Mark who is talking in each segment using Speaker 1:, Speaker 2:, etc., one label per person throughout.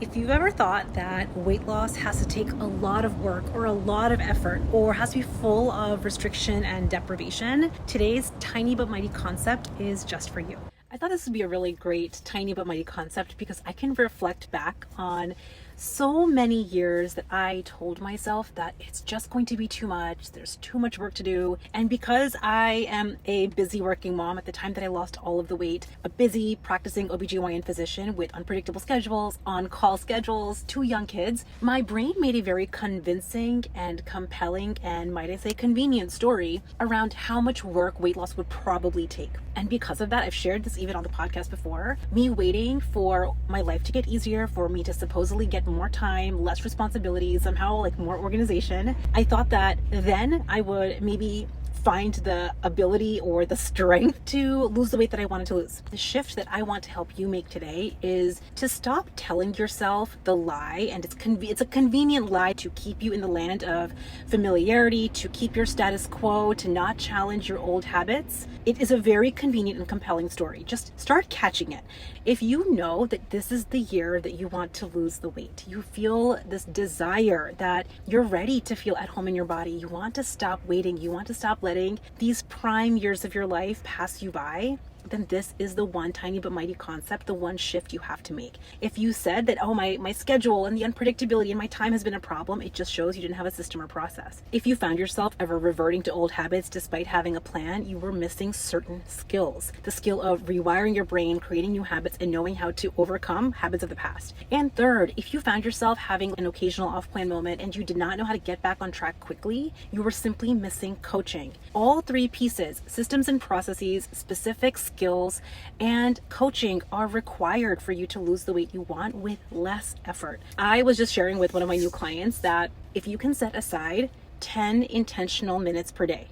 Speaker 1: If you've ever thought that weight loss has to take a lot of work or a lot of effort or has to be full of restriction and deprivation, today's tiny but mighty concept is just for you. I thought this would be a really great tiny but mighty concept because I can reflect back on so many years that I told myself that it's just going to be too much, there's too much work to do. And because I am a busy working mom at the time that I lost all of the weight, a busy practicing OBGYN physician with unpredictable schedules, on-call schedules, 2 young kids, my brain made a very convincing and compelling and, might I say, convenient story around how much work weight loss would probably take. And because of that, I've shared this even on the podcast before, me waiting for my life to get easier, for me to supposedly get more time, less responsibility, somehow like more organization. I thought that then I would maybe find the ability or the strength to lose the weight that I wanted to lose. The shift that I want to help you make today is to stop telling yourself the lie, and it's a convenient lie to keep you in the land of familiarity, to keep your status quo, to not challenge your old habits. It is a very convenient and compelling story. Just start catching it. If you know that this is the year that you want to lose the weight, you feel this desire that you're ready to feel at home in your body, you want to stop waiting, you want to stop letting these prime years of your life pass you by, then this is the one tiny but mighty concept, the one shift you have to make. If you said that, oh, my schedule and the unpredictability and my time has been a problem, it just shows you didn't have a system or process. If you found yourself ever reverting to old habits despite having a plan, you were missing certain skills. The skill of rewiring your brain, creating new habits, and knowing how to overcome habits of the past. And third, if you found yourself having an occasional off-plan moment and you did not know how to get back on track quickly, you were simply missing coaching. All 3 pieces, systems and processes, specific skills, and coaching are required for you to lose the weight you want with less effort. I was just sharing with one of my new clients that if you can set aside 10 intentional minutes per day,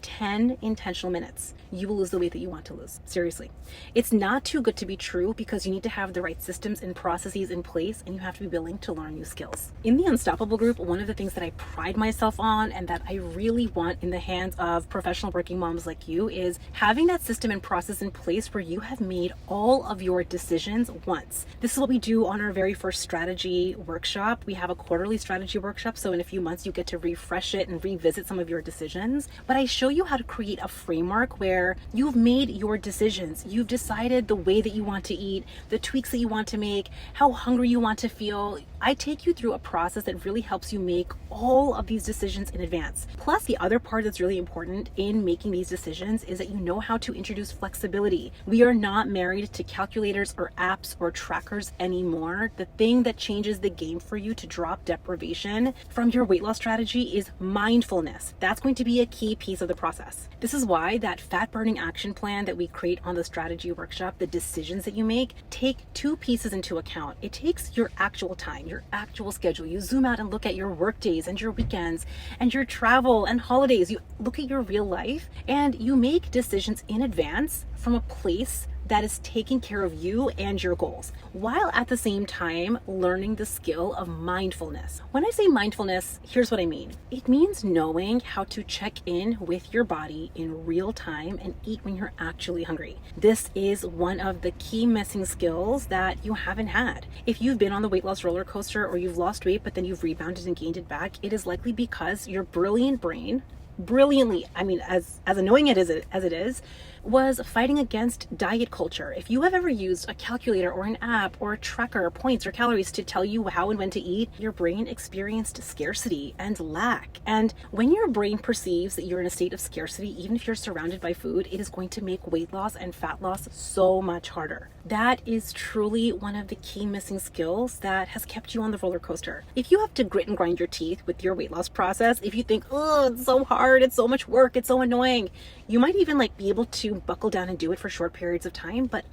Speaker 1: 10 intentional minutes, you will lose the weight that you want to lose. Seriously. It's not too good to be true because you need to have the right systems and processes in place, and you have to be willing to learn new skills. In the Unstoppable group, one of the things that I pride myself on and that I really want in the hands of professional working moms like you is having that system and process in place where you have made all of your decisions once. This is what we do on our very first strategy workshop. We have a quarterly strategy workshop, so in a few months you get to refresh it and revisit some of your decisions. But I show you how to create a framework where you've made your decisions. You've decided the way that you want to eat, the tweaks that you want to make, how hungry you want to feel. I take you through a process that really helps you make all of these decisions in advance. Plus, the other part that's really important in making these decisions is that you know how to introduce flexibility. We are not married to calculators or apps or trackers anymore. The thing that changes the game for you to drop deprivation from your weight loss strategy is mindfulness. That's going to be a key piece of the process. This is why that fat burning action plan that we create on the strategy workshop, the decisions that you make, take 2 pieces into account. It takes your actual time, your actual schedule. You zoom out and look at your work days and your weekends and your travel and holidays. You look at your real life and you make decisions in advance from a place that is taking care of you and your goals, while at the same time learning the skill of mindfulness. When I say mindfulness, here's what I mean. It means knowing how to check in with your body in real time and eat when you're actually hungry. This is one of the key missing skills that you haven't had. If you've been on the weight loss roller coaster or you've lost weight but then you've rebounded and gained it back, it is likely because your brilliant brain, brilliantly, as annoying as it is, was fighting against diet culture. If you have ever used a calculator or an app or a tracker, points or calories to tell you how and when to eat, your brain experienced scarcity and lack. And when your brain perceives that you're in a state of scarcity, even if you're surrounded by food, it is going to make weight loss and fat loss so much harder. That is truly one of the key missing skills that has kept you on the roller coaster. If you have to grit and grind your teeth with your weight loss process, if you think, oh, it's so hard, it's so much work, it's so annoying, you might even be able to buckle down and do it for short periods of time, but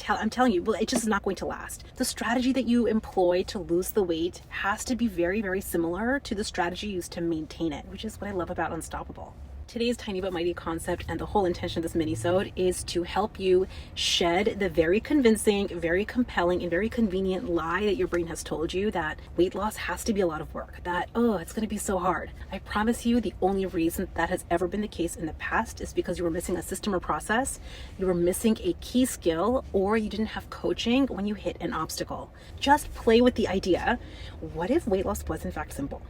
Speaker 1: I'm telling you, well, it's just not going to last. The strategy that you employ to lose the weight has to be very, very similar to the strategy used to maintain it, which is what I love about Unstoppable. Today's Tiny But Mighty concept and the whole intention of this mini-sode is to help you shed the very convincing, very compelling, and very convenient lie that your brain has told you that weight loss has to be a lot of work, that, oh, it's going to be so hard. I promise you the only reason that has ever been the case in the past is because you were missing a system or process, you were missing a key skill, or you didn't have coaching when you hit an obstacle. Just play with the idea. What if weight loss was in fact simple?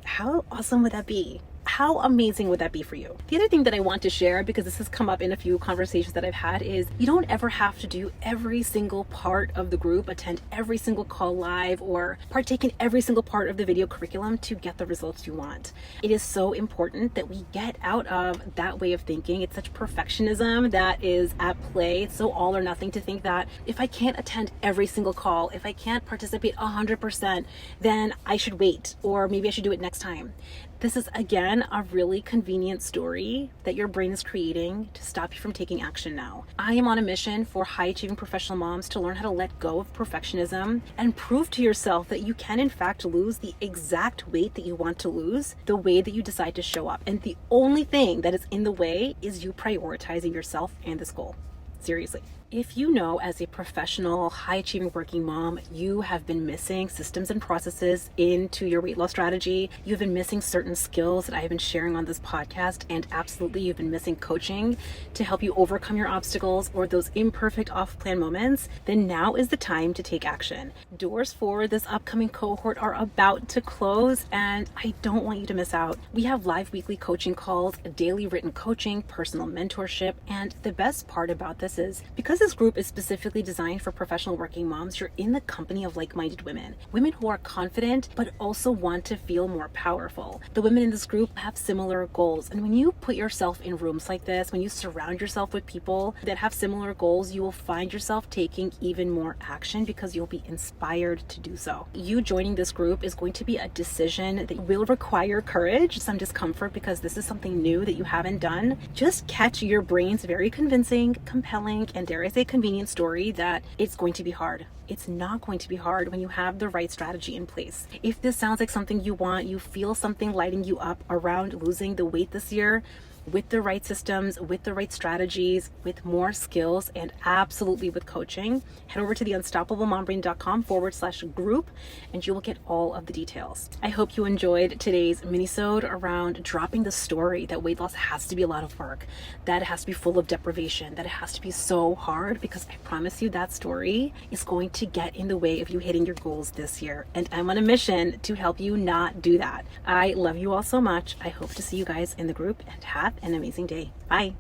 Speaker 1: How awesome would that be? How amazing would that be for you? The other thing that I want to share, because this has come up in a few conversations that I've had, is you don't ever have to do every single part of the group, attend every single call live, or partake in every single part of the video curriculum to get the results you want. It is so important that we get out of that way of thinking. It's such perfectionism that is at play. It's so all or nothing to think that if I can't attend every single call, if I can't participate 100%, then I should wait, or maybe I should do it next time. This is, again, a really convenient story that your brain is creating to stop you from taking action now. I am on a mission for high-achieving professional moms to learn how to let go of perfectionism and prove to yourself that you can, in fact, lose the exact weight that you want to lose the way that you decide to show up. And the only thing that is in the way is you prioritizing yourself and this goal. Seriously. If you know, as a professional, high-achieving working mom, you have been missing systems and processes into your weight loss strategy, you've been missing certain skills that I have been sharing on this podcast, and absolutely you've been missing coaching to help you overcome your obstacles or those imperfect off-plan moments, then now is the time to take action. Doors for this upcoming cohort are about to close, and I don't want you to miss out. We have live weekly coaching calls, daily written coaching, personal mentorship, and the best part about this is because this group is specifically designed for professional working moms, you're in the company of like-minded women who are confident but also want to feel more powerful. The women in this group have similar goals, and when you put yourself in rooms like this, when you surround yourself with people that have similar goals, you will find yourself taking even more action because you'll be inspired to do so. You joining this group is going to be a decision that will require courage, some discomfort, because this is something new that you haven't done. Just catch your brain's very convincing, compelling, and dare I say convenient story that it's going to be hard. It's not going to be hard when you have the right strategy in place. If this sounds like something you want, you feel something lighting you up around losing the weight this year, with the right systems, with the right strategies, with more skills, and absolutely with coaching, head over to the unstoppablemombrain.com/group and you will get all of the details. I hope you enjoyed today's mini-sode around dropping the story that weight loss has to be a lot of work, that it has to be full of deprivation, that it has to be so hard, because I promise you that story is going to get in the way of you hitting your goals this year. And I'm on a mission to help you not do that. I love you all so much. I hope to see you guys in the group and have an amazing day. Bye.